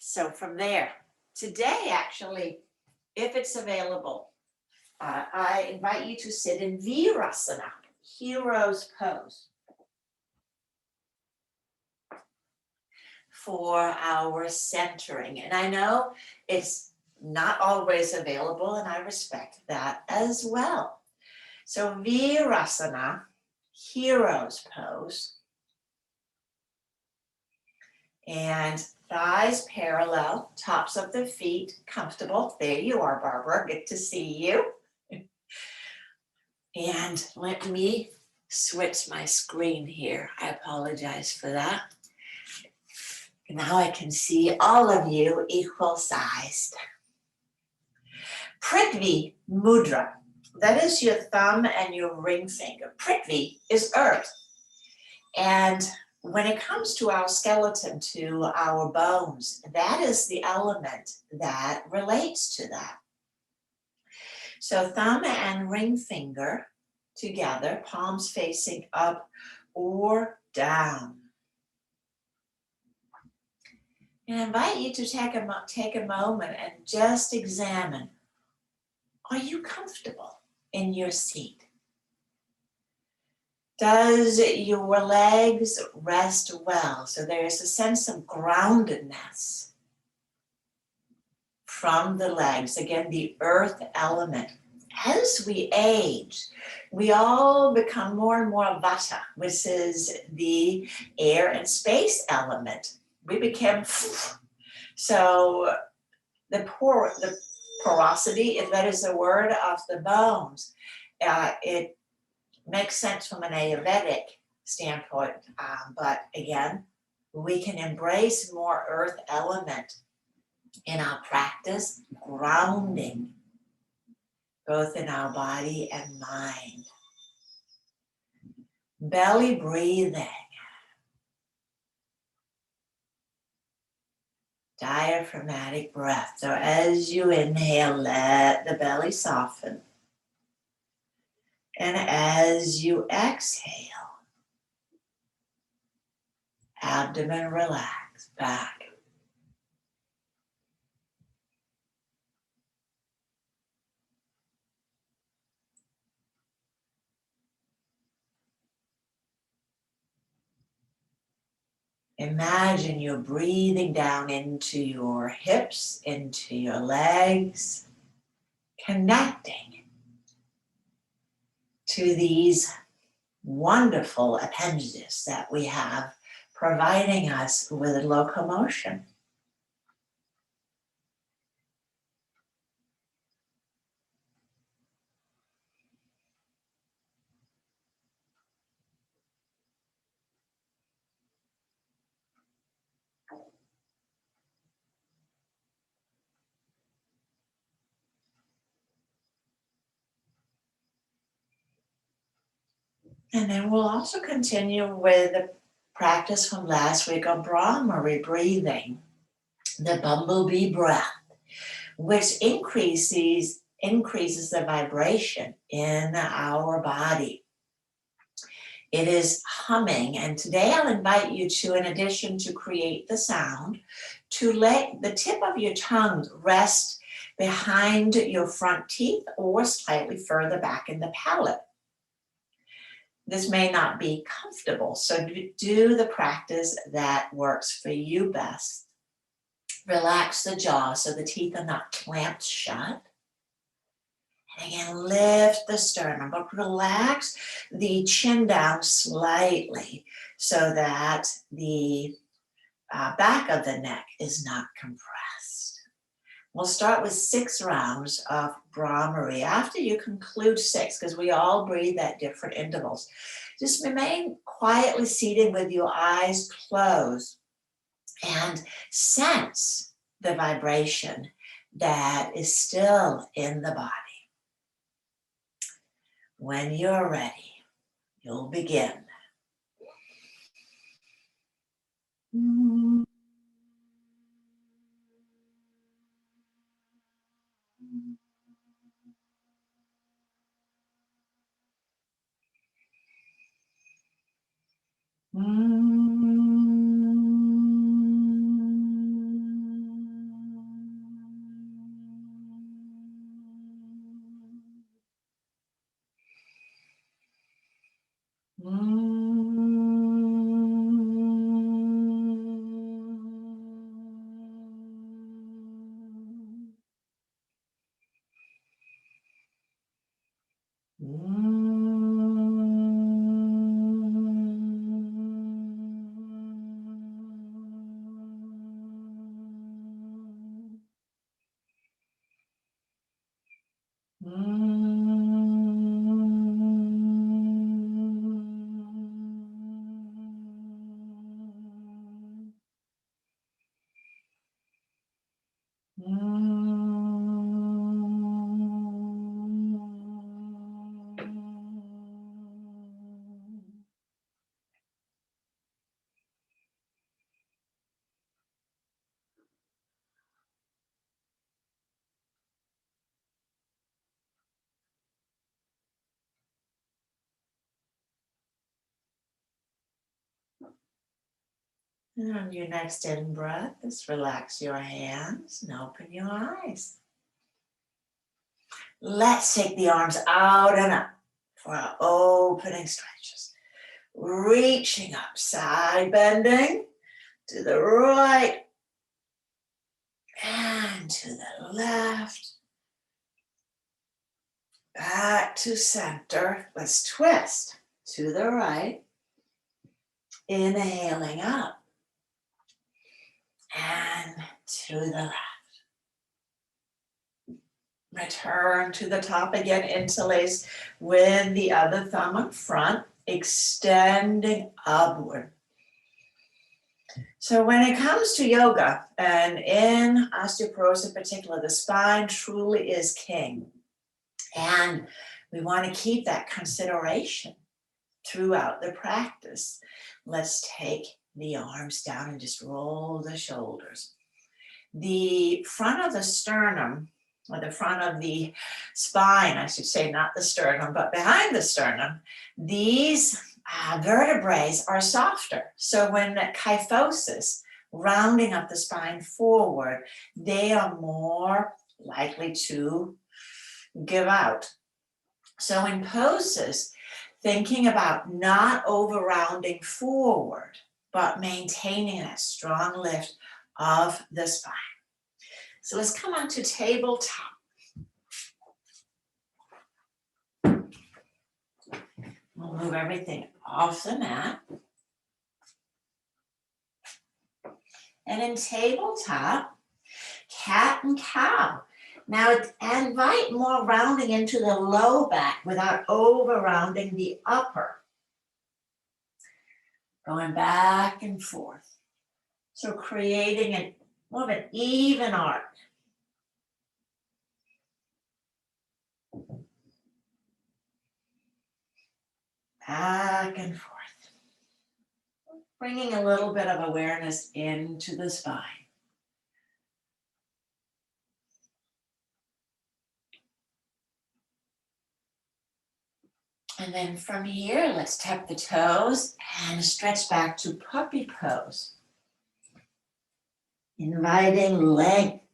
So from there, today actually, if it's available, I invite you to sit in Virasana, hero's pose, for our centering. And I know it's not always available, and I respect that as well. So Virasana, hero's pose, and thighs parallel, tops of the feet comfortable. There you are, Barbara. Good to see you. And let me switch my screen here. I apologize for that. Now I can see all of you equal sized. Prithvi Mudra. That is your thumb and your ring finger. Prithvi is earth. And when it comes to our skeleton, to our bones, that is the element that relates to that. So thumb and ring finger together, palms facing up or down. And I invite you to take a moment and just examine, are you comfortable in your seat? Does your legs rest well? So there's a sense of groundedness from the legs. Again, the earth element. As we age, we all become more and more vata, which is the air and space element. We become, so the porosity, if that is a word, of the bones, it makes sense from an Ayurvedic standpoint, but again, we can embrace more earth element in our practice, grounding, both in our body and mind. Belly breathing. Diaphragmatic breath. So as you inhale, let the belly soften. And as you exhale, abdomen relax back. Imagine you're breathing down into your hips, into your legs, connecting to these wonderful appendages that we have, providing us with locomotion. And then we'll also continue with the practice from last week of Brahmari breathing, the bumblebee breath, which increases the vibration in our body. It is humming, and today I'll invite you to, in addition to create the sound, to let the tip of your tongue rest behind your front teeth or slightly further back in the palate. This may not be comfortable, so do the practice that works for you best. Relax the jaw so the teeth are not clamped shut. And again, lift the sternum, but relax the chin down slightly so that the back of the neck is not compressed. We'll start with 6 rounds of Brahmari. After you conclude 6, because we all breathe at different intervals, just remain quietly seated with your eyes closed and sense the vibration that is still in the body. When you're ready, you'll begin. And on your next in breath, just relax your hands and open your eyes. Let's take the arms out and up for our opening stretches. Reaching up, side bending to the right and to the left. Back to center. Let's twist to the right. Inhaling up and to the left. Return to the top again, interlace with the other thumb up front, extending upward. So when it comes to yoga, and in osteoporosis in particular, the spine truly is king. And we want to keep that consideration throughout the practice. Let's take the arms down and just roll the shoulders. The front of the sternum, or the front of the spine, I should say, not the sternum, but behind the sternum, these vertebrae are softer. So when kyphosis, rounding up the spine forward, they are more likely to give out. So in poses, thinking about not over rounding forward, but maintaining that strong lift of the spine. So let's come on to tabletop. We'll move everything off the mat. And in tabletop, cat and cow. Now invite more rounding into the low back without over rounding the upper. Going back and forth. So creating more of an even arc. Back and forth. Bringing a little bit of awareness into the spine. And then from here, let's tap the toes and stretch back to puppy pose. Inviting length.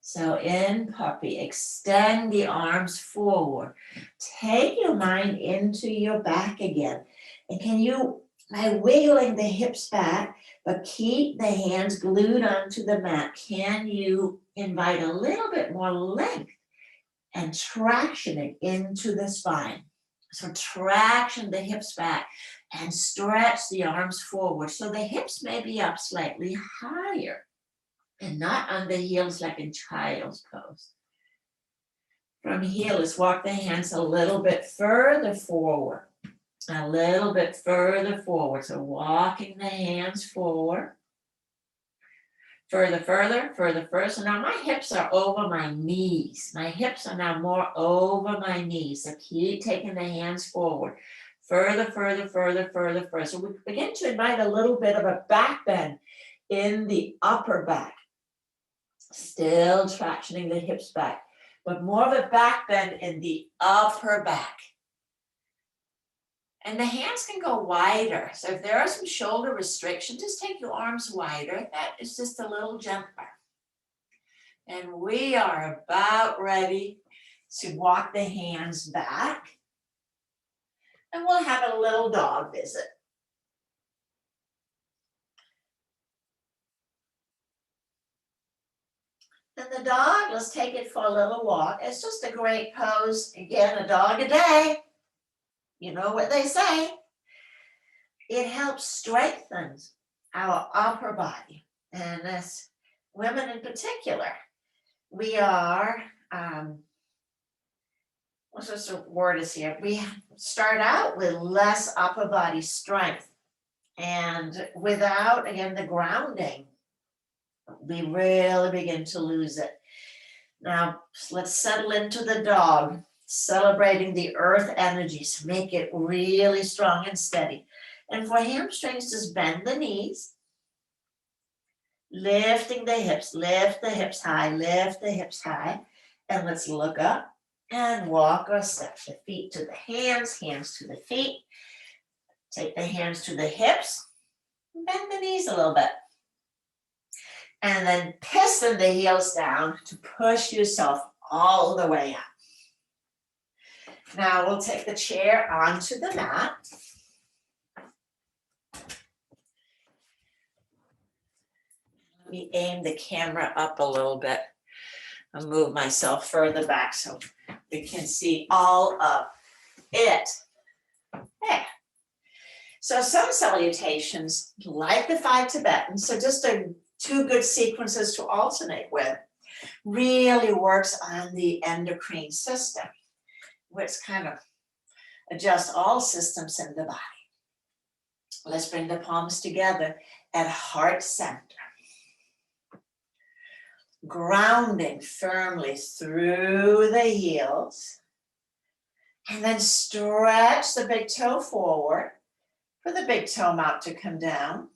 So in puppy, extend the arms forward. Take your mind into your back again. And can you, by wiggling the hips back, but keep the hands glued onto the mat, can you invite a little bit more length and traction it into the spine? So traction the hips back and stretch the arms forward. So the hips may be up slightly higher and not on the heels like in child's pose. From here, let's walk the hands a little bit further forward. A little bit further forward. So walking the hands forward. Further, further, further, further. So now my hips are over my knees. My hips are now more over my knees. So keep taking the hands forward. Further, further, further, further, further. So we begin to invite a little bit of a back bend in the upper back. Still tractioning the hips back, but more of a back bend in the upper back. And the hands can go wider. So if there are some shoulder restrictions, just take your arms wider. That is just a little gentler. And we are about ready to walk the hands back. And we'll have a little dog visit. And the dog, let's take it for a little walk. It's just a great pose. Again, a dog a day. You know what they say. It helps strengthen our upper body. And as women in particular, we are what's the word is here? We start out with less upper body strength. And without, again, the grounding, we really begin to lose it. Now, let's settle into the dog, celebrating the earth energies, make it really strong and steady. And for hamstrings, just bend the knees, lifting the hips, lift the hips high, lift the hips high. And let's look up and walk or step the feet to the hands to the feet. Take the hands to the hips, bend the knees a little bit. And then piston the heels down to push yourself all the way up. Now we'll take the chair onto the mat. Let me aim the camera up a little bit. I'll move myself further back so we can see all of it. There. So some salutations, like the 5 Tibetans, so just two good sequences to alternate with, really works on the endocrine system, which kind of adjusts all systems in the body. Let's bring the palms together at heart center. Grounding firmly through the heels. And then stretch the big toe forward for the big toe mount to come down.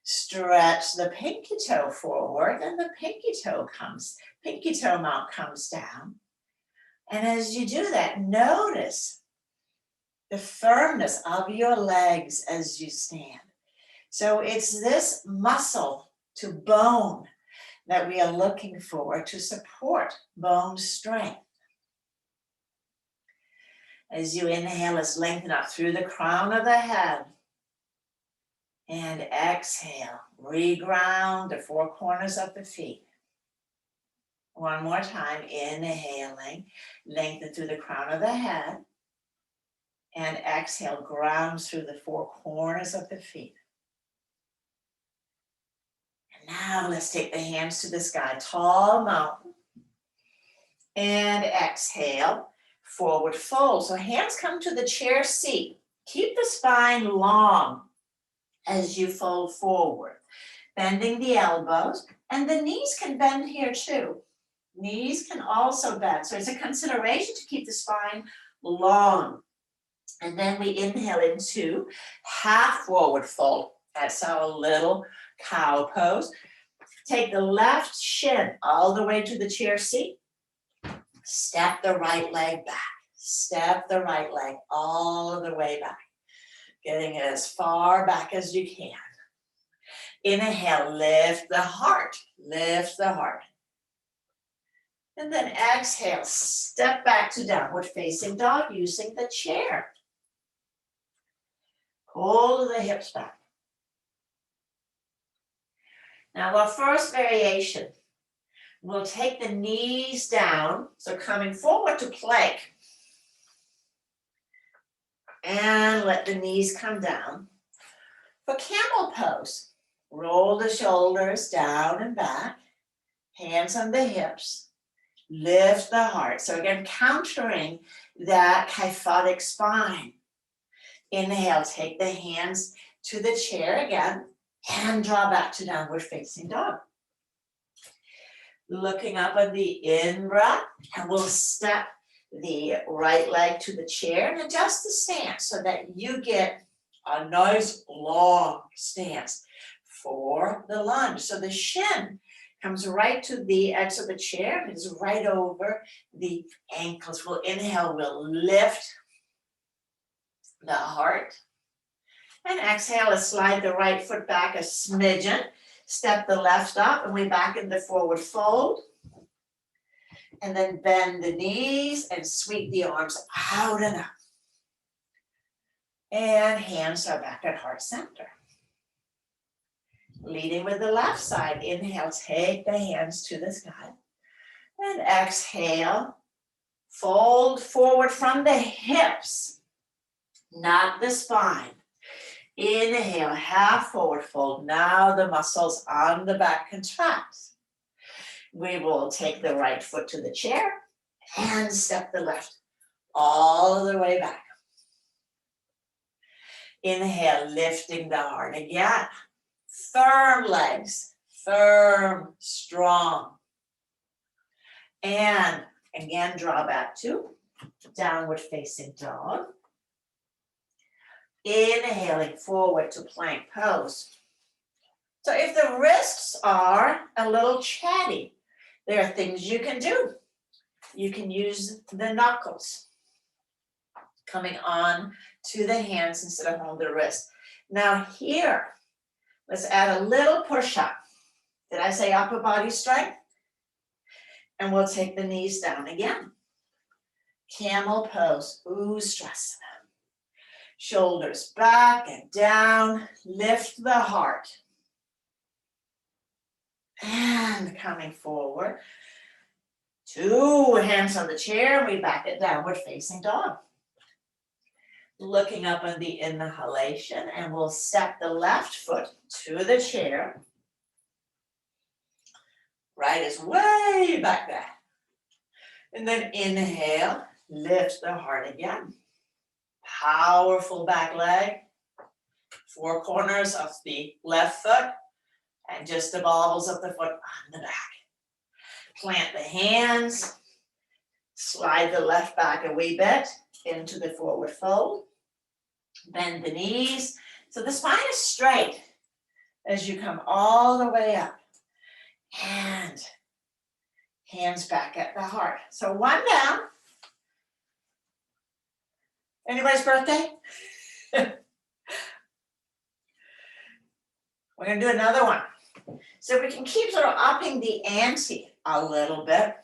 Stretch the pinky toe forward and the pinky toe mount comes down. And as you do that, notice the firmness of your legs as you stand. So it's this muscle to bone that we are looking for to support bone strength. As you inhale, let's lengthen up through the crown of the head. And exhale, reground the 4 corners of the feet. One more time, inhaling, lengthen through the crown of the head. And exhale, ground through the 4 corners of the feet. And now let's take the hands to the sky, tall mountain. And exhale, forward fold. So hands come to the chair seat. Keep the spine long as you fold forward, bending the elbows, and the knees can bend here too. Knees can also bend. So it's a consideration to keep the spine long. And then we inhale into half forward fold. That's our little cow pose. Take the left shin all the way to the chair seat. Step the right leg back. Step the right leg all the way back. Getting it as far back as you can. Inhale, lift the heart. Lift the heart. And then exhale, step back to downward facing dog using the chair. Pull the hips back. Now our first variation, we'll take the knees down, so coming forward to plank. And let the knees come down. For camel pose, roll the shoulders down and back, hands on the hips, lift the heart. So again, countering that kyphotic spine. Inhale, take the hands to the chair again, and draw back to downward facing dog. Looking up at the in-breath, and we'll step the right leg to the chair and adjust the stance so that you get a nice long stance for the lunge. So the shin comes right to the edge of the chair and is right over the ankles. We'll inhale, we'll lift the heart. And exhale, let's slide the right foot back a smidgen. Step the left up and we back into forward fold. And then bend the knees and sweep the arms out and up. And hands are back at heart center. Leading with the left side. Inhale, take the hands to the sky. And exhale, fold forward from the hips, not the spine. Inhale, half forward fold. Now the muscles on the back contract. We will take the right foot to the chair and step the left all the way back. Inhale, lifting the heart again. Firm legs, firm, strong. And again, draw back to downward facing dog. Inhaling forward to plank pose. So if the wrists are a little chatty, there are things you can do. You can use the knuckles coming on to the hands instead of holding the wrist. Now here, let's add a little push-up. Did I say upper body strength? And we'll take the knees down again. Camel pose, Ustrasana. Shoulders back and down, lift the heart. And coming forward. 2 hands on the chair, we back it downward facing dog. Looking up on the inhalation, and we'll step the left foot to the chair. Right is way back there. And then inhale, lift the heart again. Powerful back leg. 4 corners of the left foot, and just the balls of the foot on the back. Plant the hands, slide the left back a wee bit into the forward fold. Bend the knees. So the spine is straight as you come all the way up. And hands back at the heart. So 1 down. Anybody's birthday? We're going to do another one. So we can keep sort of upping the ante a little bit.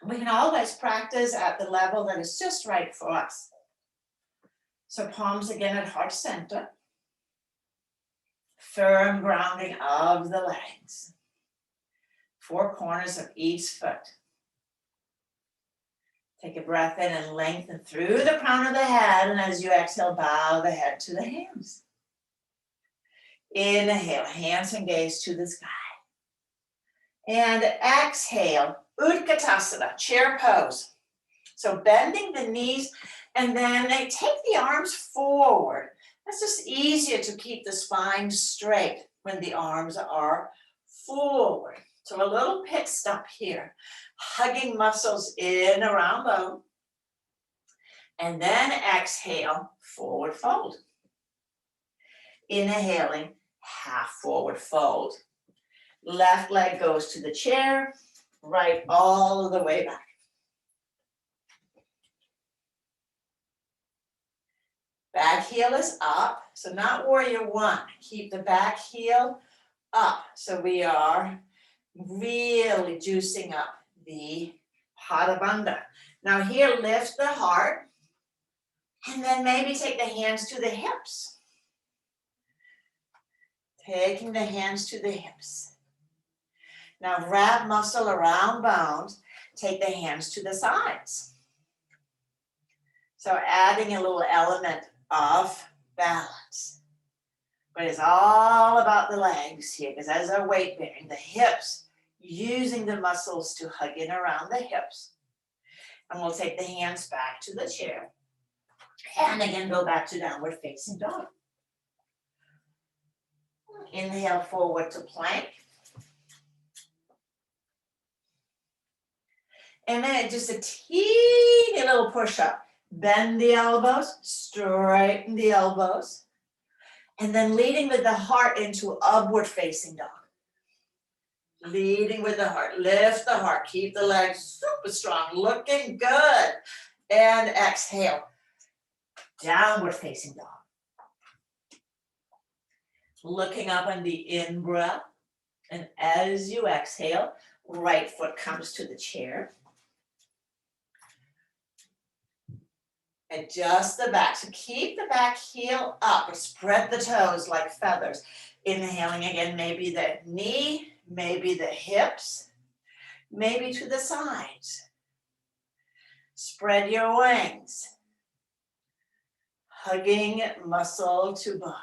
We can always practice at the level that is just right for us. So palms again at heart center. Firm grounding of the legs. 4 corners of each foot. Take a breath in and lengthen through the crown of the head. And as you exhale, bow the head to the hands. Inhale, hands and gaze to the sky. And exhale, Utkatasana, chair pose. So bending the knees, and then take the arms forward. That's just easier to keep the spine straight when the arms are forward. So a little pit stop here, hugging muscles in around bone. And then exhale, forward fold. Inhaling, half forward fold. Left leg goes to the chair, right all the way back. Back heel is up, so not warrior 1. Keep the back heel up. So we are really juicing up the Pada Bandha. Now here, lift the heart, and then maybe take the hands to the hips. Taking the hands to the hips. Now wrap muscle around bones, take the hands to the sides. So adding a little element of balance. But it's all about the legs here, because as a weight bearing, the hips, using the muscles to hug in around the hips. And we'll take the hands back to the chair. And again, go back to downward facing dog. Inhale forward to plank. And then just a teeny little push up. Bend the elbows, straighten the elbows. And then leading with the heart into upward facing dog. Leading with the heart, lift the heart, keep the legs super strong, looking good. And exhale, downward facing dog. Looking up on the in-breath. And as you exhale, right foot comes to the chair. Adjust the back. So keep the back heel up. Spread the toes like feathers. Inhaling again, maybe the knee, maybe the hips, maybe to the sides. Spread your wings. Hugging muscle to bone.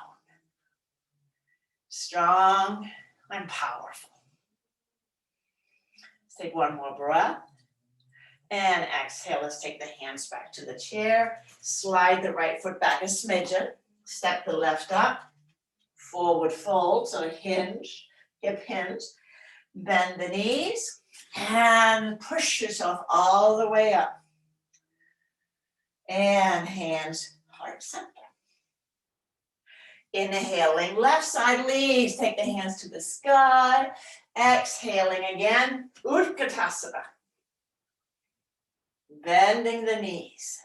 Strong and powerful. Let's take one more breath. And exhale, let's take the hands back to the chair. Slide the right foot back a smidgen. Step the left up. Forward fold, so hinge, hip hinge. Bend the knees and push yourself all the way up. And hands heart center. Inhaling, left side leads. Take the hands to the sky. Exhaling again, Utkatasana. Bending the knees.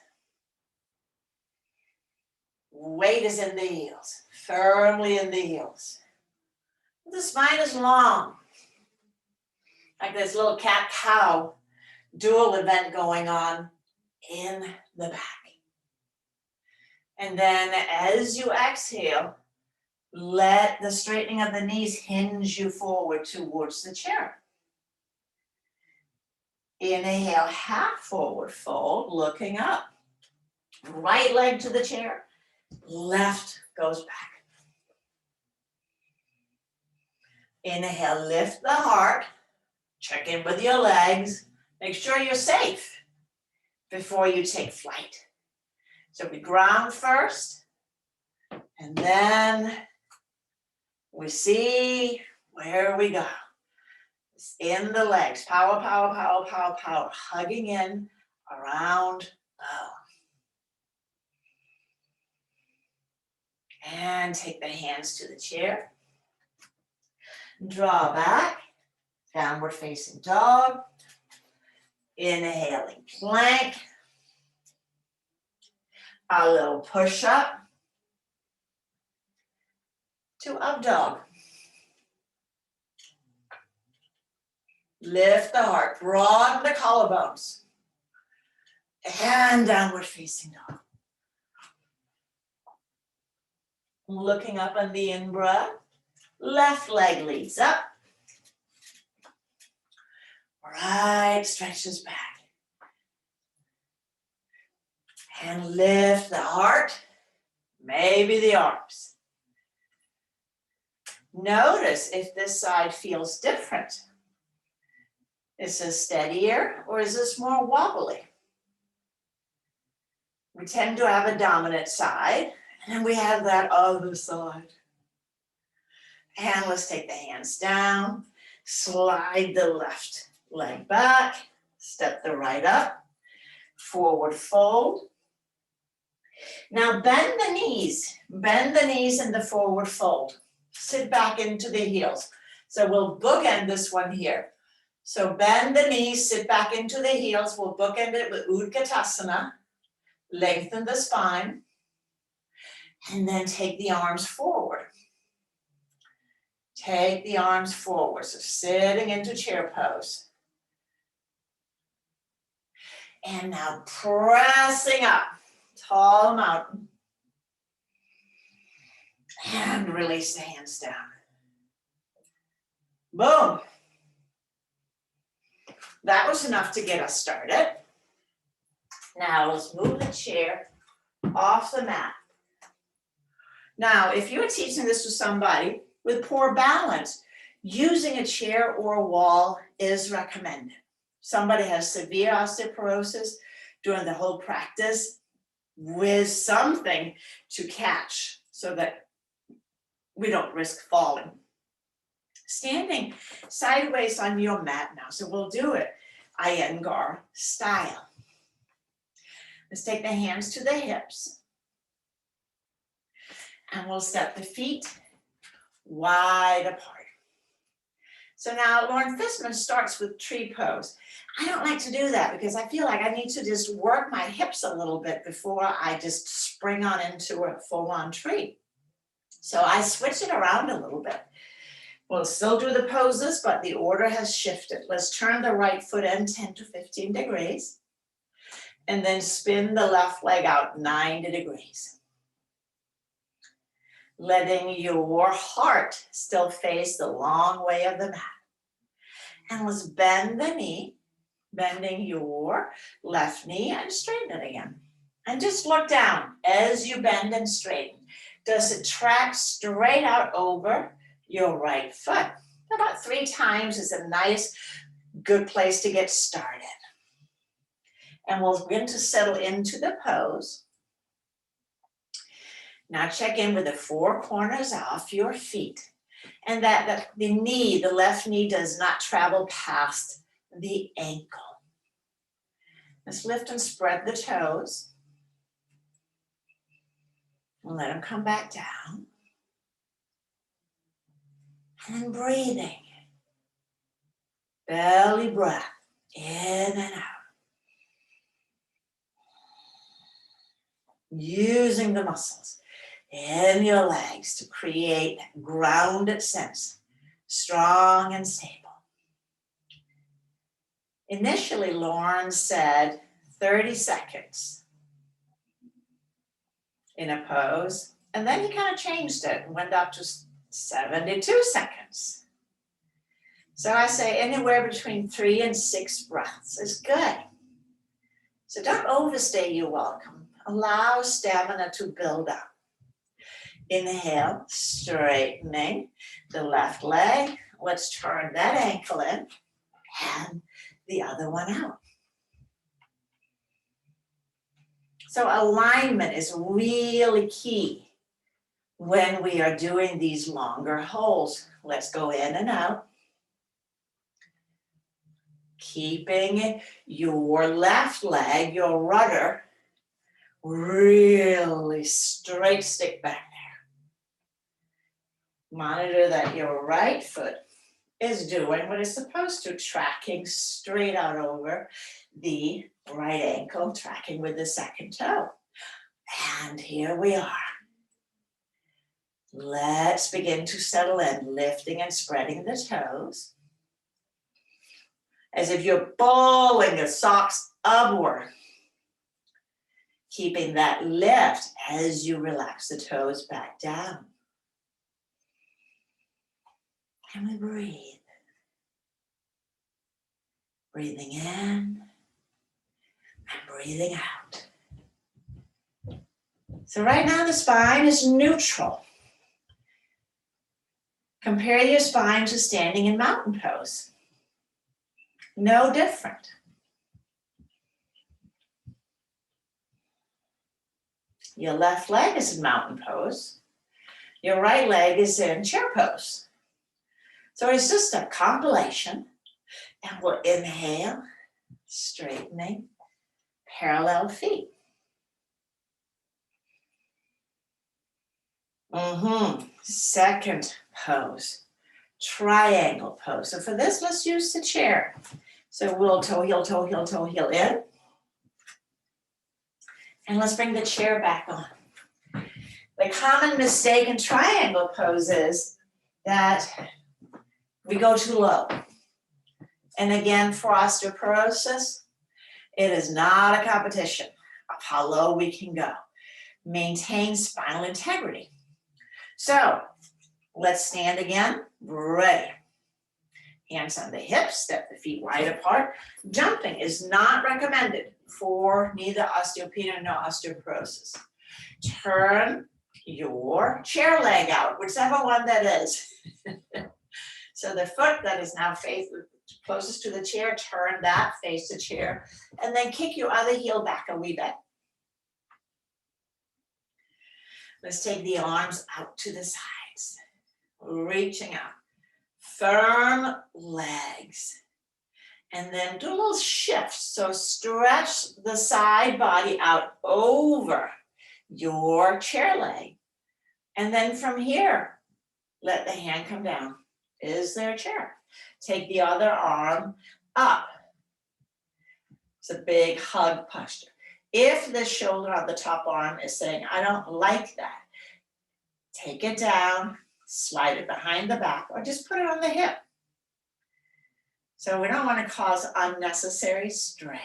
Weight is in the heels, firmly in the heels. The spine is long, like this little cat-cow dual event going on in the back. And then as you exhale, let the straightening of the knees hinge you forward towards the chair. Inhale, half forward fold, looking up. Right leg to the chair, left goes back. Inhale, lift the heart. Check in with your legs. Make sure you're safe before you take flight. So we ground first, and then we see where we go. It's in the legs. Power, power, power, power, power. Hugging in, around, bone. And take the hands to the chair. Draw back, downward facing dog. Inhaling, plank. A little push up to up dog. Lift the heart, broaden the collarbones. And downward facing dog. Looking up on the in-breath. Left leg leads up. Right stretches back. And lift the heart, maybe the arms. Notice if this side feels different. Is this steadier or is this more wobbly? We tend to have a dominant side, and then we have that other side. And let's take the hands down, slide the left leg back, step the right up, forward fold. Now bend the knees in the forward fold. Sit back into the heels. So we'll bookend this one here. So bend the knees, sit back into the heels. We'll bookend it with Utkatasana. Lengthen the spine. And then take the arms forward. Take the arms forward. So sitting into chair pose. And now pressing up. Tall mountain. And release the hands down. Boom. That was enough to get us started. Now let's move the chair off the mat. Now, if you're teaching this to somebody with poor balance, using a chair or a wall is recommended. Somebody has severe osteoporosis during the whole practice with something to catch so that we don't risk falling. Standing sideways on your mat now. So we'll do it Iyengar style. Let's take the hands to the hips. And we'll step the feet wide apart. So now Loren Fishmans starts with tree pose. I don't like to do that because I feel like I need to just work my hips a little bit before I just spring on into a full-on tree. So I switch it around a little bit. We'll still do the poses, but the order has shifted. Let's turn the right foot in 10 to 15 degrees. And then spin the left leg out 90 degrees. Letting your heart still face the long way of the mat. And let's bend the knee, bending your left knee and straighten it again. And just look down as you bend and straighten. Does it track straight out over your right foot? About 3 times is a nice, good place to get started. And we'll begin to settle into the pose. Now check in with the four corners off your feet. And that the knee, the left knee, does not travel past the ankle. Let's lift and spread the toes. And let them come back down. And then breathing. Belly breath, in and out. Using the muscles in your legs to create that grounded sense, strong and stable. Initially, Loren said 30 seconds in a pose, and then he kind of changed it and went up to 72 seconds. So I say anywhere between 3 and 6 breaths is good. So don't overstay your welcome. Allow stamina to build up. Inhale, straightening the left leg. Let's turn that ankle in and the other one out. So alignment is really key when we are doing these longer holds. Let's go in and out. Keeping your left leg, your rudder, really straight, stick back there. Monitor that your right foot is doing what it's supposed to, tracking straight out over the right ankle, tracking with the second toe. And here we are. Let's begin to settle in, lifting and spreading the toes. As if you're pulling the socks upward. Keeping that lift as you relax the toes back down. And we breathe. Breathing in and breathing out. So right now the spine is neutral. Compare your spine to standing in mountain pose. No different. Your left leg is in mountain pose. Your right leg is in chair pose. So it's just a compilation. And we'll inhale, straightening, parallel feet. Second pose, triangle pose. So for this, let's use the chair. So we'll toe, heel in. And let's bring the chair back on. The common mistake in triangle pose is that we go too low. And again, for osteoporosis, it is not a competition of how low we can go. Maintain spinal integrity. So let's stand again, ready. Hands on the hips, step the feet wide apart. Jumping is not recommended for neither osteopenia nor osteoporosis. Turn your chair leg out, whichever one that is. So the foot that is now closest to the chair, turn that, face the chair, and then kick your other heel back a wee bit. Let's take the arms out to the sides, reaching out. Firm legs. And then do a little shift. So stretch the side body out over your chair leg. And then from here, let the hand come down. Is there a chair? Take the other arm up. It's a big hug posture. If the shoulder on the top arm is saying, I don't like that, take it down, slide it behind the back, or just put it on the hip. So we don't want to cause unnecessary strain.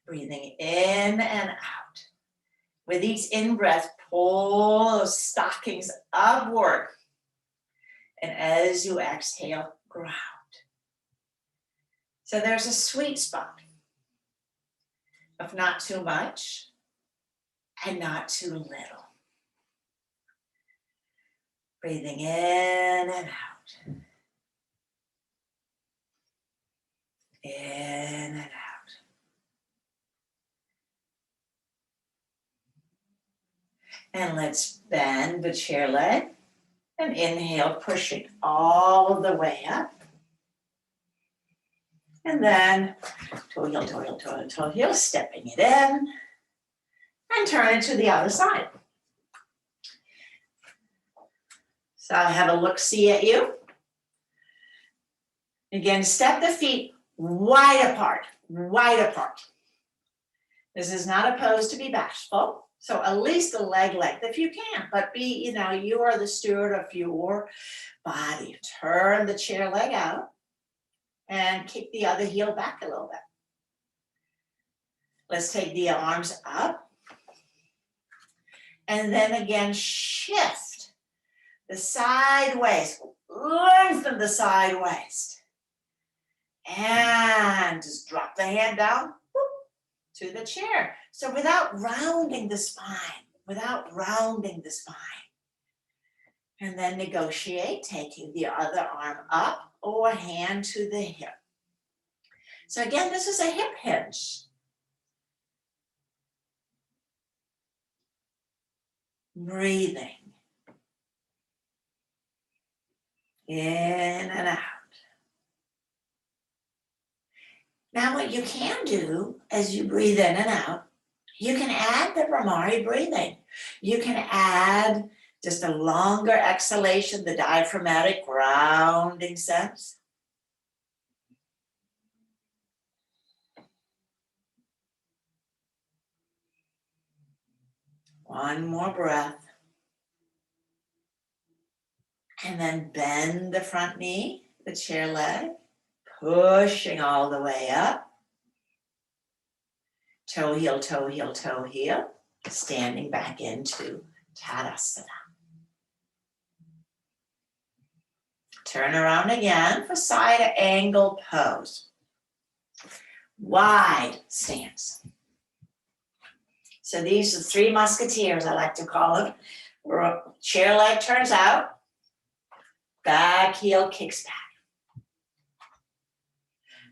Breathing in and out. With each in-breath, pull those stockings upward. And as you exhale, ground. So there's a sweet spot of not too much and not too little. Breathing in and out. In and out. And let's bend the chair leg and inhale, pushing all the way up. And then toe heel, toe heel, toe heel, toe heel, stepping it in and turn it to the other side. So I'll have a look-see at you. Again, step the feet wide apart, wide apart. This is not a pose to be bashful. So at least a leg length if you can, but you are the steward of your body. Turn the chair leg out and kick the other heel back a little bit. Let's take the arms up. And then again, shift the side waist, lengthen the side waist. And just drop the hand down to the chair. So without rounding the spine. And then negotiate, taking the other arm up or hand to the hip. So again, this is a hip hinge. Breathing. In and out. Now what you can do as you breathe in and out, you can add the Brahmari breathing. You can add just a longer exhalation, the diaphragmatic grounding sense. One more breath. And then bend the front knee, the chair leg, pushing all the way up. Toe heel, toe heel, toe heel. Standing back into Tadasana. Turn around again for side angle pose. Wide stance. So these are 3 musketeers, I like to call them. Chair leg turns out, back heel kicks back.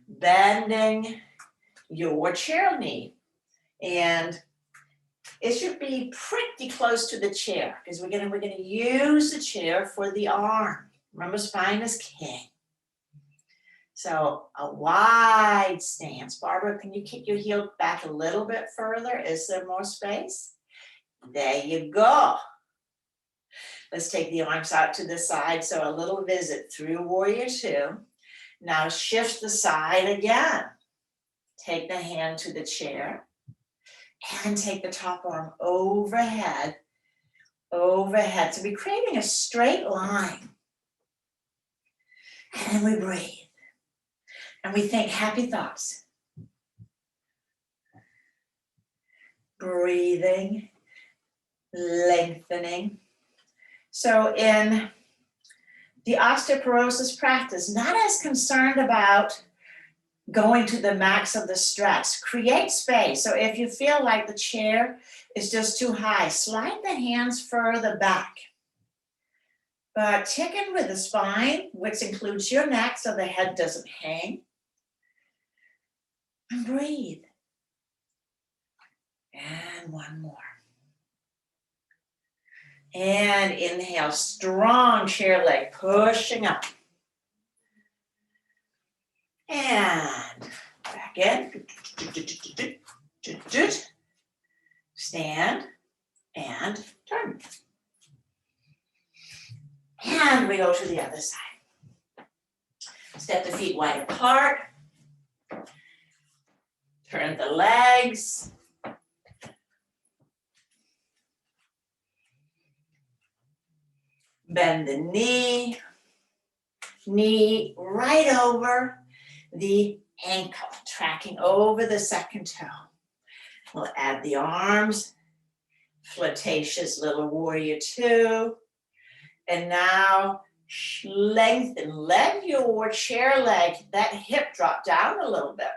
Bending your chair knee. And it should be pretty close to the chair because we're gonna use the chair for the arm. Remember, spine is king. So a wide stance. Barbara, can you kick your heel back a little bit further? Is there more space? There you go. Let's take the arms out to the side. So a little visit through Warrior Two. Now shift the side again. Take the hand to the chair and take the top arm overhead. Overhead. So we're creating a straight line. And then we breathe. And we think happy thoughts. Breathing, lengthening. So in the osteoporosis practice, not as concerned about going to the max of the stretch. Create space. So if you feel like the chair is just too high, slide the hands further back. But check in with the spine, which includes your neck so the head doesn't hang. And breathe. And one more. And inhale, strong chair leg, pushing up. And back in. Stand and turn. And we go to the other side. Step the feet wide apart. Turn the legs. Bend the knee. Knee right over the ankle, tracking over the second toe. We'll add the arms. Flirtatious little Warrior Two. And now lengthen, let your chair leg, that hip drop down a little bit.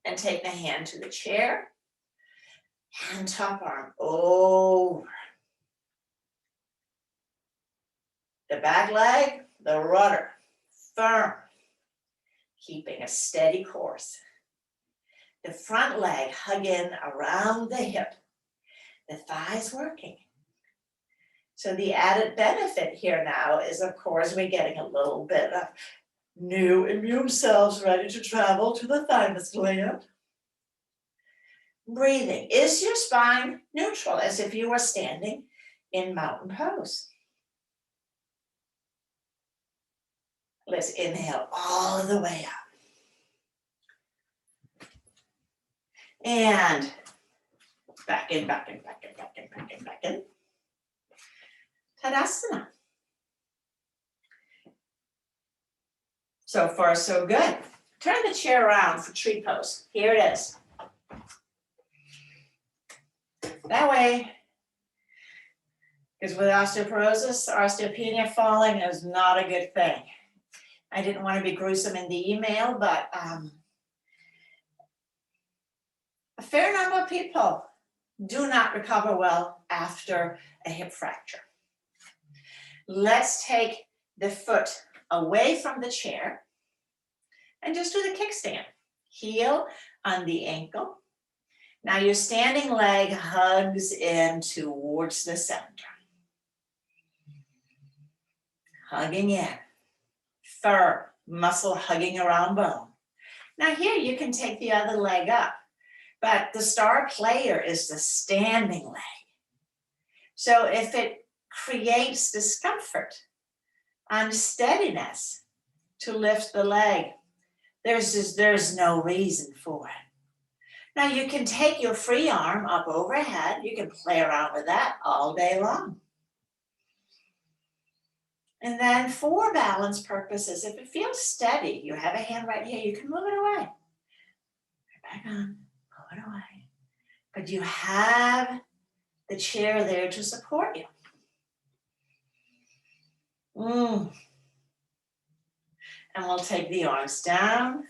And take the hand to the chair and top arm over. The back leg, the rudder, firm, keeping a steady course. The front leg, hug in around the hip. the thighs working. So the added benefit here now is, of course, we're getting a little bit of new immune cells ready to travel to the thymus gland. Breathing. Is your spine neutral, as if you were standing in mountain pose? Let's inhale all the way up. And back in, back in, back in, back in, back in, back in. Tadasana. So far, so good. Turn the chair around for tree pose. Here it is. That way, because with osteoporosis, osteopenia, falling is not a good thing. I didn't want to be gruesome in the email, but a fair number of people do not recover well after a hip fracture. Let's take the foot away from the chair and just do the kickstand. Heel on the ankle. Now your standing leg hugs in towards the center. Hugging in. Firm muscle hugging around bone. Now here you can take the other leg up, but the star player is the standing leg. So if it creates discomfort, unsteadiness to lift the leg, there's no reason for it. Now you can take your free arm up overhead. You can play around with that all day long. And then for balance purposes, if it feels steady, you have a hand right here, you can move it away. Back on, move it away. But you have the chair there to support you. And we'll take the arms down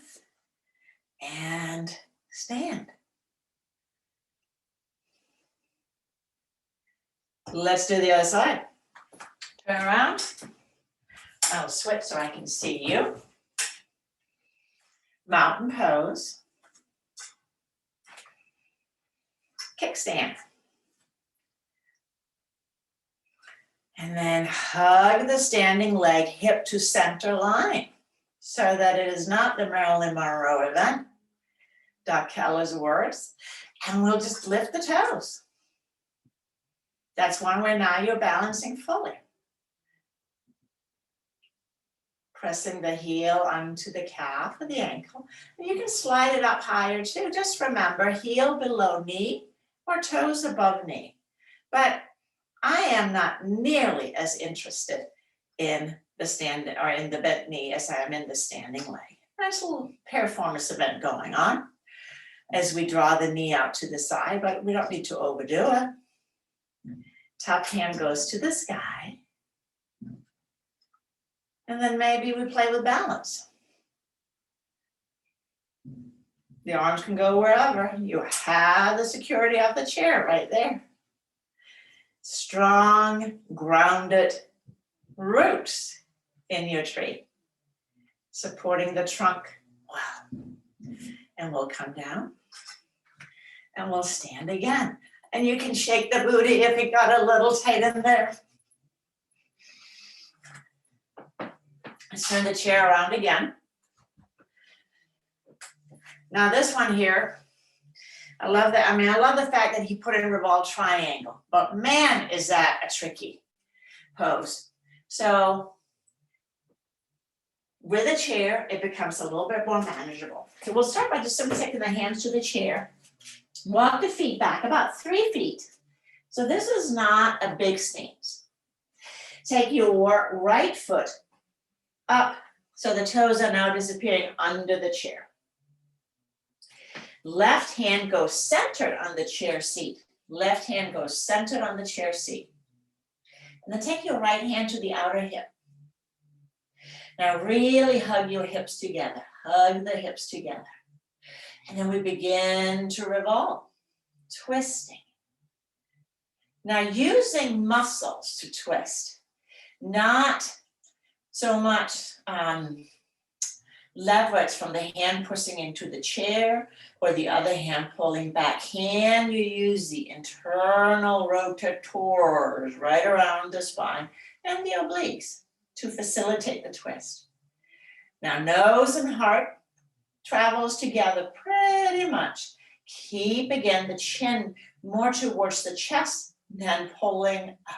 and stand. Let's do the other side. Turn around. I'll switch so I can see you. Mountain pose. Kickstand. And then hug the standing leg hip to center line so that it is not the Marilyn Monroe event. Doc Keller's words. And we'll just lift the toes. That's one where now you're balancing fully. Pressing the heel onto the calf or the ankle. And you can slide it up higher too. Just remember, heel below knee or toes above knee. But I am not nearly as interested in the stand or in the bent knee as I am in the standing leg. There's a little piriformis event going on as we draw the knee out to the side, but we don't need to overdo it. Top hand goes to the sky. And then maybe we play with balance. The arms can go wherever. You have the security of the chair right there. Strong, grounded roots in your tree, supporting the trunk well. And we'll come down and we'll stand again. And you can shake the booty if it got a little tight in there. Let's turn the chair around again. Now this one here, I love that. I mean, I love the fact that he put in a revolved triangle, but man, is that a tricky pose. So with a chair, it becomes a little bit more manageable. So we'll start by just simply taking the hands to the chair. Walk the feet back about 3 feet. So this is not a big stance. Take your right foot up so the toes are now disappearing under the chair. Left hand goes centered on the chair seat. Left hand goes centered on the chair seat. And then take your right hand to the outer hip. Now really hug your hips together. Hug the hips together. And then we begin to revolve, twisting. Now using muscles to twist, not so much Leverage from the hand pushing into the chair or the other hand pulling back. Can you use the internal rotators right around the spine and the obliques to facilitate the twist? Now, nose and heart travels together pretty much. Keep, again, the chin more towards the chest than pulling up.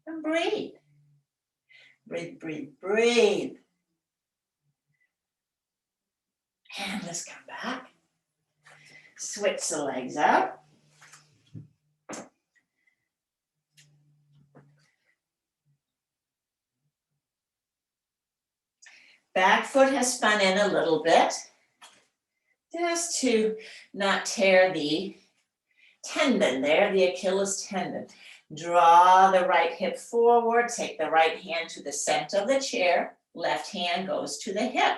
And breathe. Breathe, breathe, breathe. And let's come back. Switch the legs out. Back foot has spun in a little bit, just to not tear the tendon there, the Achilles tendon. Draw the right hip forward, take the right hand to the center of the chair, left hand goes to the hip.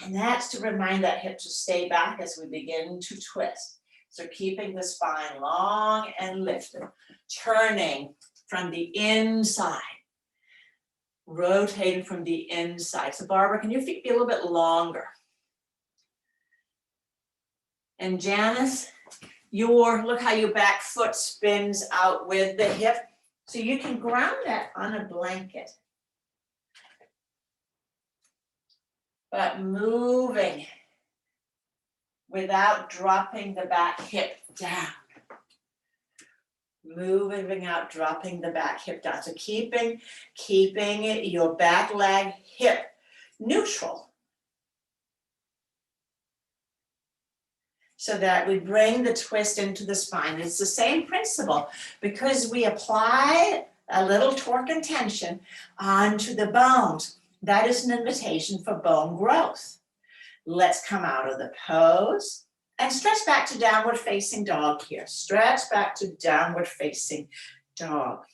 And that's to remind that hip to stay back as we begin to twist. So keeping the spine long and lifted, turning from the inside, rotating from the inside. So Barbara, can your feet be a little bit longer? And Janice, look how your back foot spins out with the hip. So you can ground that on a blanket. But moving without dropping the back hip down. Moving without dropping the back hip down. So keeping your back leg hip neutral. So that we bring the twist into the spine. It's the same principle because we apply a little torque and tension onto the bones. That is an invitation for bone growth. Let's come out of the pose and stretch back to downward facing dog here. Stretch back to downward facing dog.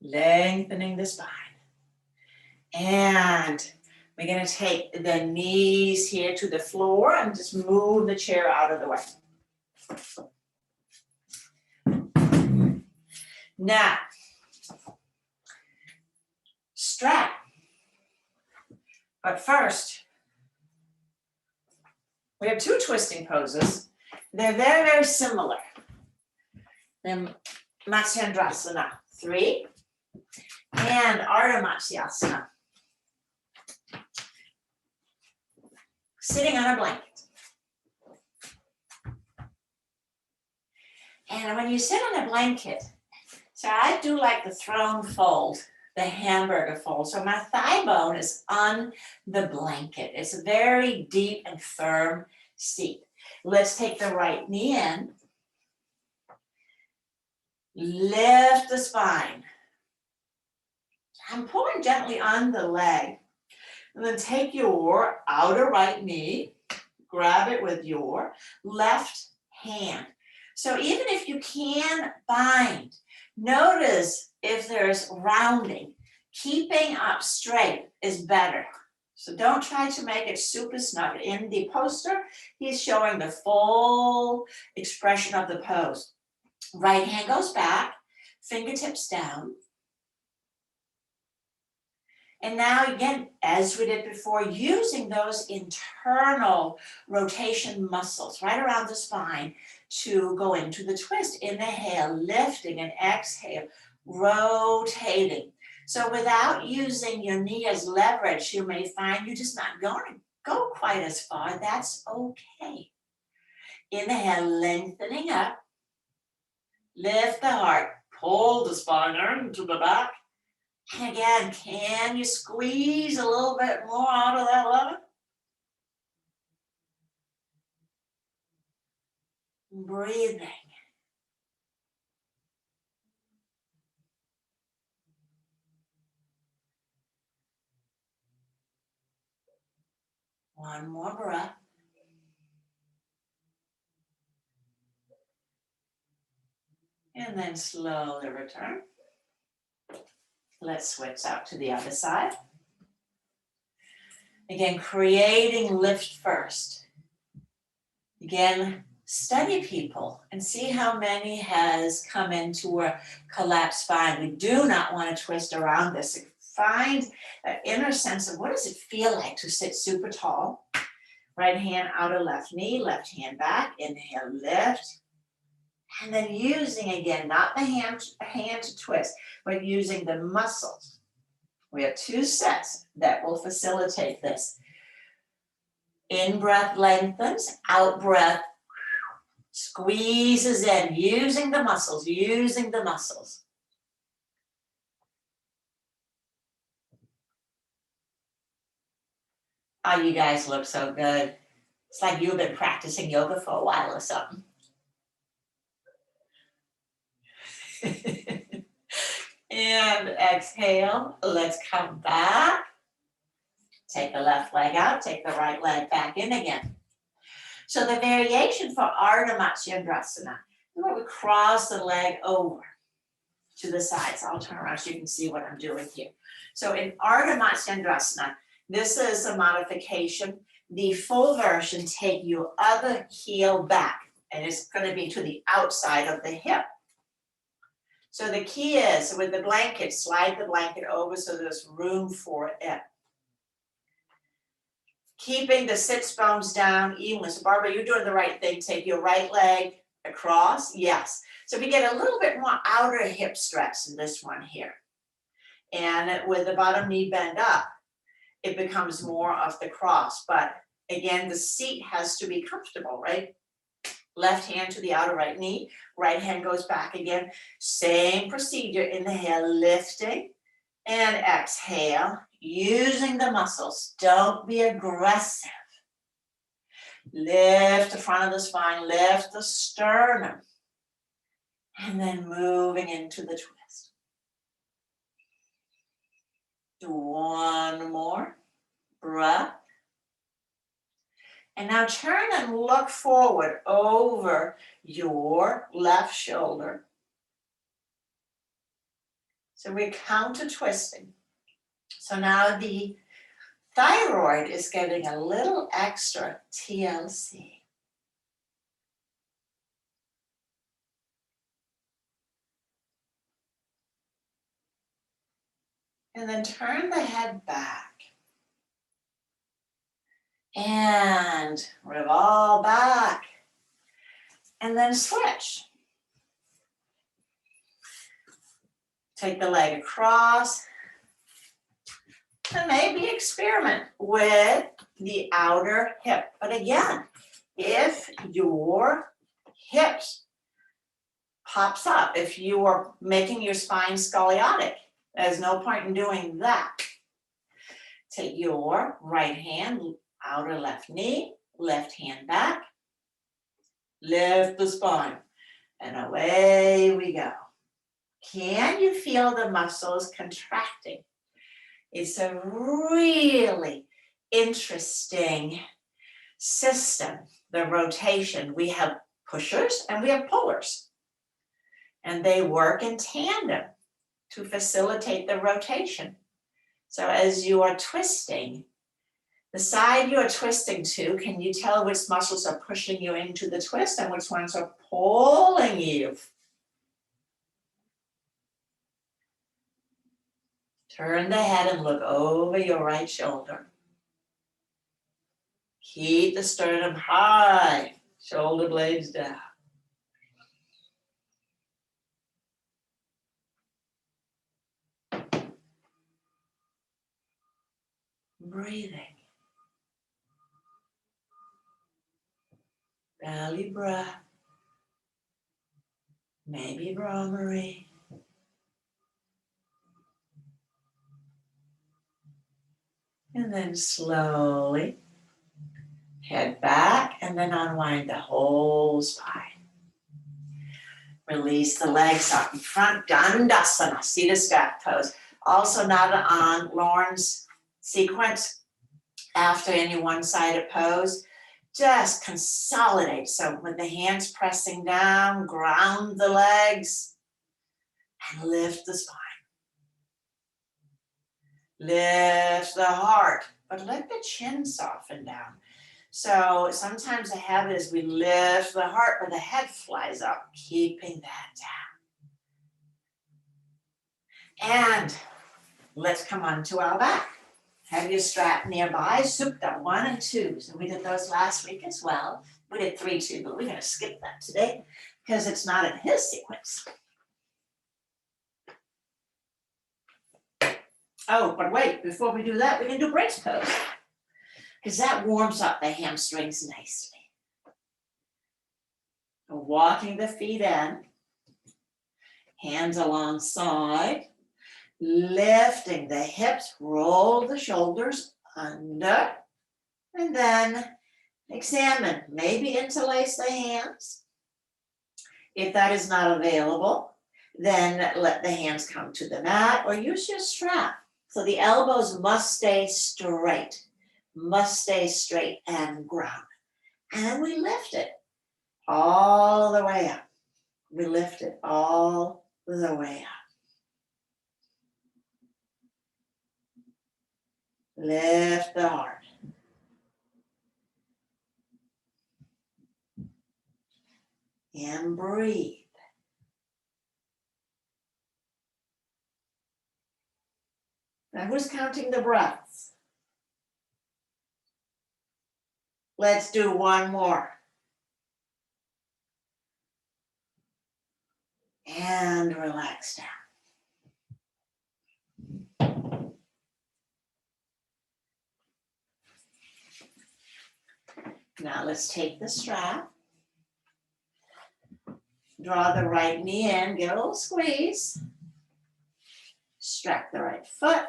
Lengthening the spine. And we're going to take the knees here to the floor and just move the chair out of the way. Now, strap. But first, we have two twisting poses. They're very, very similar. They're Matsyendrasana 3 and Ardha Matsyasana. Sitting on a blanket. And when you sit on a blanket, so I do like the throne fold, the hamburger fold. So my thigh bone is on the blanket. It's a very deep and firm seat. Let's take the right knee in. Lift the spine. I'm pulling gently on the leg. And then take your outer right knee, grab it with your left hand. So even if you can bind, notice if there's rounding. Keeping up straight is better. So don't try to make it super snug. In the poster, he's showing the full expression of the pose. Right hand goes back, fingertips down. And now again, as we did before, using those internal rotation muscles right around the spine to go into the twist. Inhale, lifting, and exhale, rotating. So without using your knee as leverage, you may find you're just not going to go quite as far. That's okay. Inhale, lengthening up. Lift the heart, pull the spine into the back. And again, can you squeeze a little bit more out of that lever? Breathing. One more breath. And then slowly return. Let's switch out to the other side. Again, creating lift first. Again, study people and see how many has come into a collapsed spine. We do not want to twist around this. Find that inner sense of what does it feel like to sit super tall. Right hand outer left knee, left hand back, inhale, lift. And then using again, not the hand to twist, but using the muscles. We have 2 sets that will facilitate this. In breath lengthens, out breath squeezes in, using the muscles, using the muscles. Oh, you guys look so good. It's like you've been practicing yoga for a while or something. And exhale, let's come back. Take the left leg out, take the right leg back in again. So the variation for Ardha Matsyendrasana is where we cross the leg over to the side. So I'll turn around so you can see what I'm doing here. So in Ardha Matsyendrasana, this is a modification. The full version, take your other heel back, and it's going to be to the outside of the hip. So the key is, with the blanket, slide the blanket over so there's room for it. Keeping the sits bones down evenly. So Barbara, you're doing the right thing. Take your right leg across. Yes. So we get a little bit more outer hip stretch in this one here. And with the bottom knee bend up, it becomes more of the cross. But again, the seat has to be comfortable, right? Left hand to the outer right knee, right hand goes back again. Same procedure, inhale, lifting, and exhale, using the muscles. Don't be aggressive. Lift the front of the spine, lift the sternum, and then moving into the twist. Do one more breath. And now turn and look forward over your left shoulder. So we're counter twisting. So now the thyroid is getting a little extra TLC. And then turn the head back. And revolve back. And then switch. Take the leg across. And maybe experiment with the outer hip. But again, if your hips pops up, if you are making your spine scoliotic, there's no point in doing that. Take your right hand, outer left knee, left hand back, lift the spine, and away we go. Can you feel the muscles contracting? It's a really interesting system, the rotation. We have pushers and we have pullers, and they work in tandem to facilitate the rotation. So as you are twisting, the side you are twisting to, can you tell which muscles are pushing you into the twist and which ones are pulling you? Turn the head and look over your right shoulder. Keep the sternum high, shoulder blades down. Breathing. Belly breath. Maybe Brahmari. And then slowly head back and then unwind the whole spine. Release the legs up in front, Dandasana, seated stack pose. Also not on Loren's sequence after any one-sided pose. Just consolidate. So with the hands pressing down, ground the legs and lift the spine. Lift the heart, but let the chin soften down. So sometimes the habit is we lift the heart, but the head flies up, keeping that down. And let's come on to our back. Have your strap nearby, Supta 1 and 2. So we did those last week as well. We did 3 too, but we're going to skip that today because it's not in his sequence. Oh, but wait, before we do that, we can do brace pose because that warms up the hamstrings nicely. Walking the feet in, hands alongside, lifting the hips, roll the shoulders under, and then examine, maybe interlace the hands. If that is not available, then let the hands come to the mat or use your strap. So the elbows must stay straight and grounded. And we lift it all the way up. We lift it all the way up. Lift the heart. And breathe. Now who's counting the breaths? Let's do one more. And relax down. Now let's take the strap. Draw the right knee in, give it a little squeeze. Strap the right foot.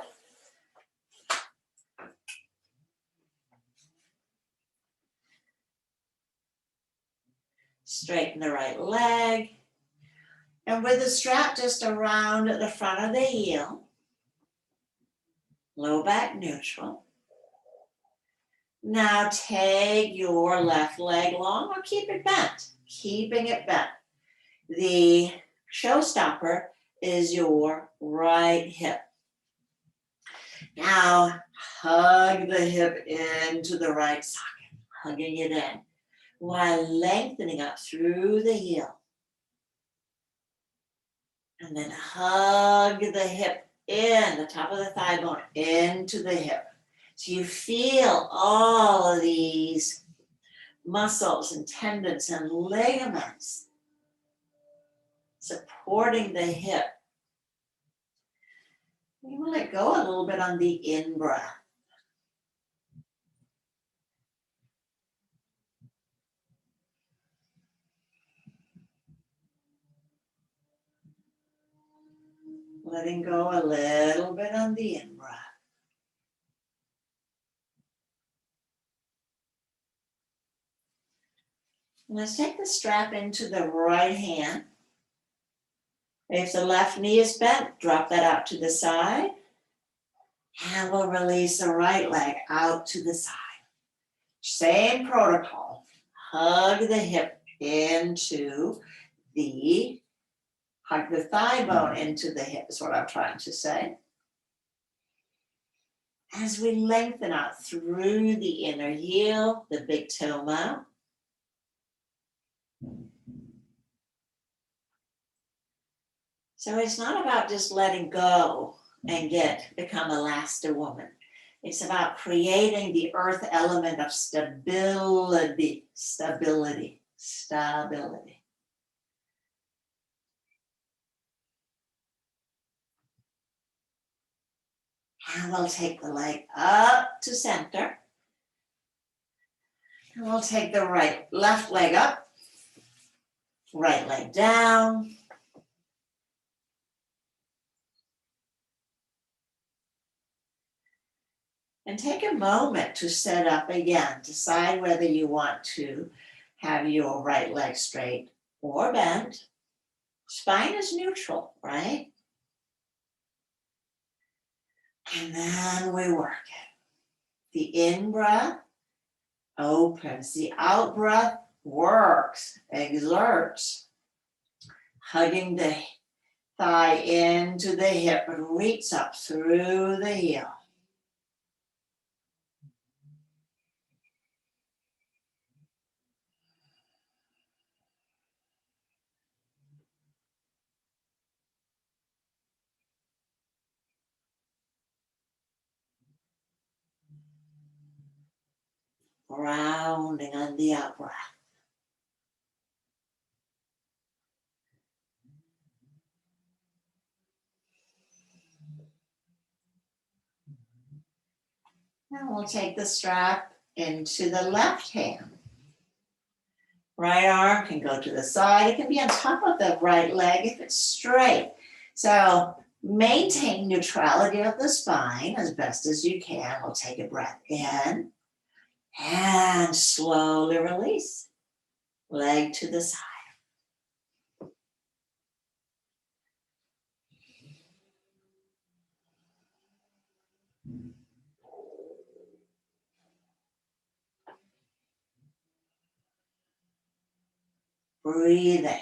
Straighten the right leg. And with the strap just around the front of the heel, low back neutral. Now take your left leg long or keep it bent, keeping it bent. The showstopper is your right hip. Now hug the hip into the right socket, hugging it in while lengthening up through the heel. And then hug the hip in, the top of the thigh bone, into the hip. So you feel all of these muscles and tendons and ligaments supporting the hip. You will let go a little bit on the in-breath. Letting go a little bit on the in-breath. Let's take the strap into the right hand. If the left knee is bent, drop that out to the side. And we'll release the right leg out to the side. Same protocol. Hug the hip into the, hug the thigh bone into the hip is what I'm trying to say. As we lengthen out through the inner heel, the big toe mount. So it's not about just letting go and become a Lasta woman. It's about creating the earth element of stability. And we'll take the leg up to center. And we'll take the left leg up, right leg down. And take a moment to set up again. Decide whether you want to have your right leg straight or bent. Spine is neutral, right? And then we work it. The in-breath opens. The out-breath works, exerts. Hugging the thigh into the hip and reach up through the heel. grounding on the out breath. Now we'll take the strap into the left hand. Right arm can go to the side. It can be on top of the right leg if it's straight. So maintain neutrality of the spine as best as you can. We'll take a breath in and slowly release. Leg to the side. Breathing.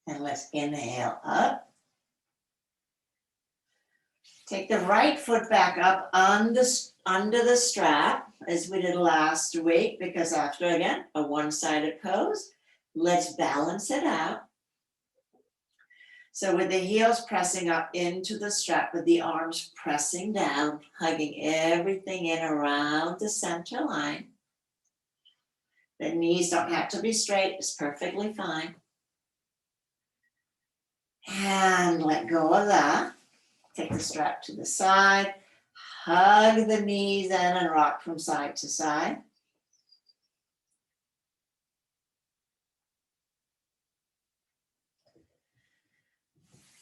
And let's inhale up. Take the right foot back up under the strap as we did last week, because after, again, a one-sided pose, let's balance it out. So with the heels pressing up into the strap, with the arms pressing down, hugging everything in around the center line. The knees don't have to be straight, it's perfectly fine. And let go of that. Take the strap to the side, hug the knees in and rock from side to side.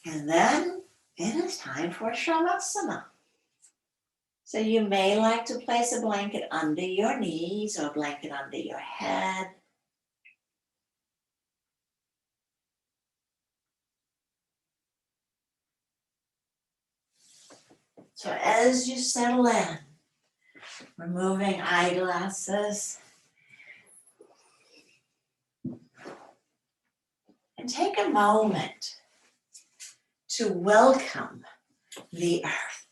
And then it is time for Shavasana. So you may like to place a blanket under your knees or a blanket under your head. So as you settle in, removing eyeglasses, and take a moment to welcome the earth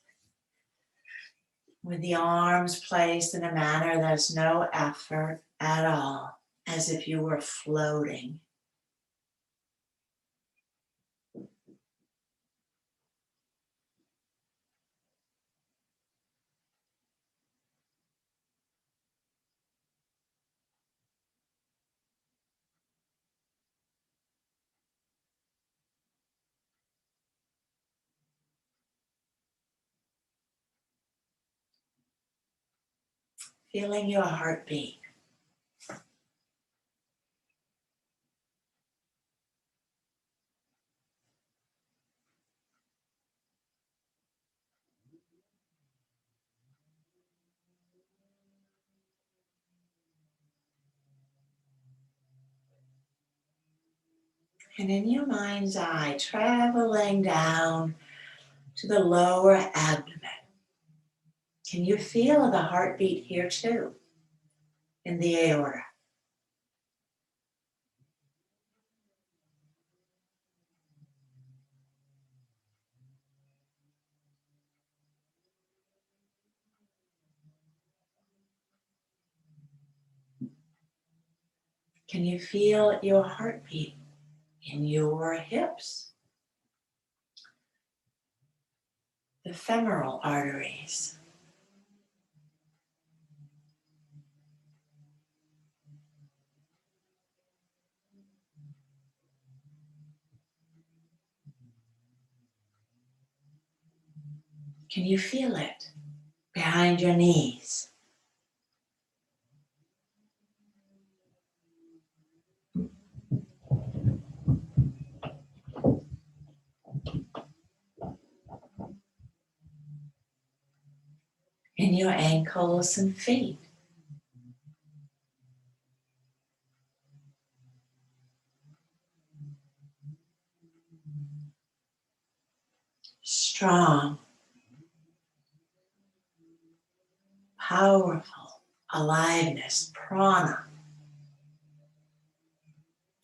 with the arms placed in a manner that's no effort at all, as if you were floating. Feeling your heartbeat. And in your mind's eye, traveling down to the lower abdomen. Can you feel the heartbeat here too, in the aorta? Can you feel your heartbeat in your hips? The femoral arteries. Can you feel it behind your knees? In your ankles and feet. Strong, powerful aliveness, prana.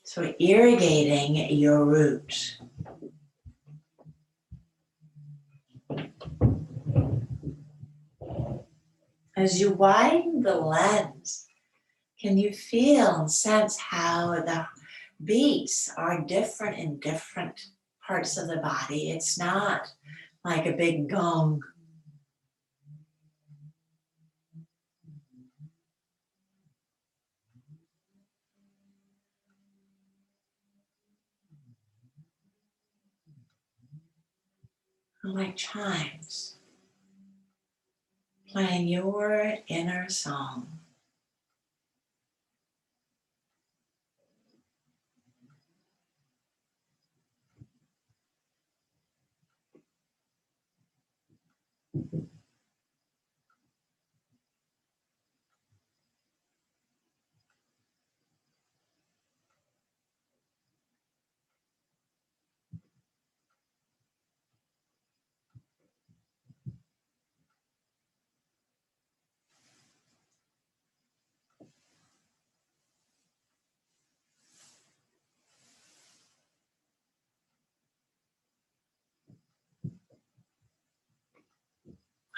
So irrigating your roots. As you widen the lens, can you feel and sense how the beats are different in different parts of the body? It's not like a big gong. Like chimes, playing your inner song.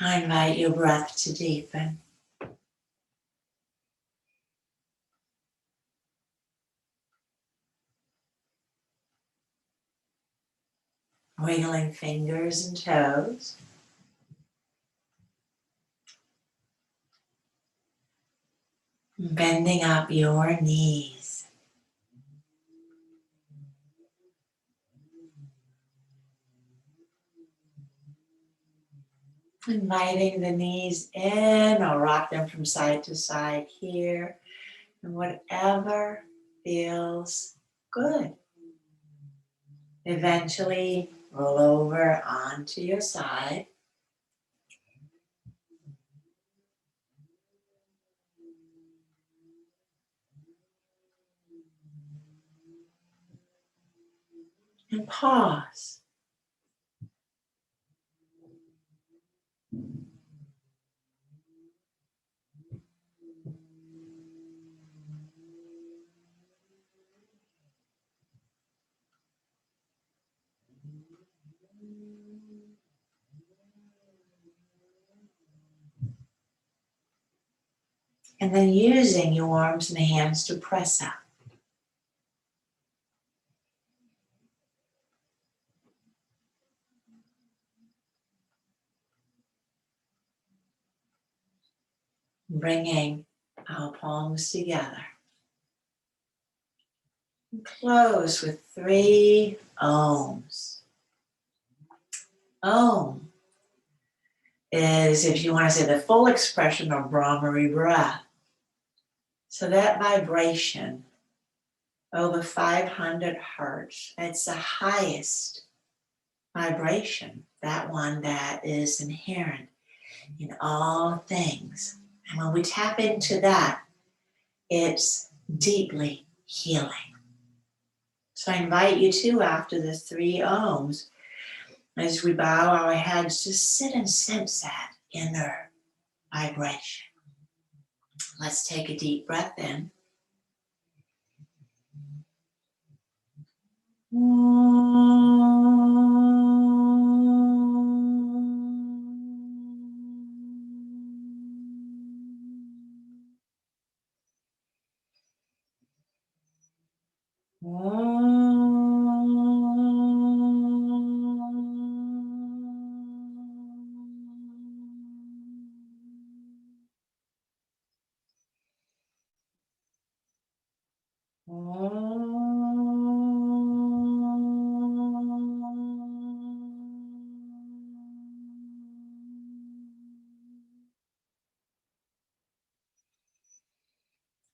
I invite your breath to deepen. Wiggling fingers and toes. Bending up your knees. Inviting the knees in, or rock them from side to side here. And whatever feels good. Eventually roll over onto your side. And pause. And then using your arms and hands to press up. Bringing our palms together. And close with 3 ohms. Om is, if you want to say, the full expression of Brahmari breath. So that vibration over 500 hertz, it's the highest vibration, that one that is inherent in all things. And when we tap into that, it's deeply healing. So I invite you to, after the 3 ohms, as we bow our heads, just sit and sense that inner vibration. Let's take a deep breath in.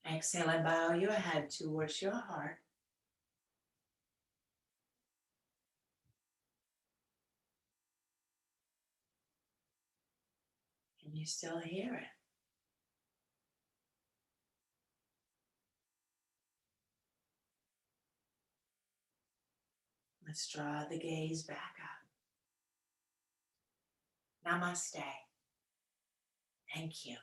Exhale and bow your head towards your heart. Can you still hear it? Let's draw the gaze back up. Namaste. Thank you.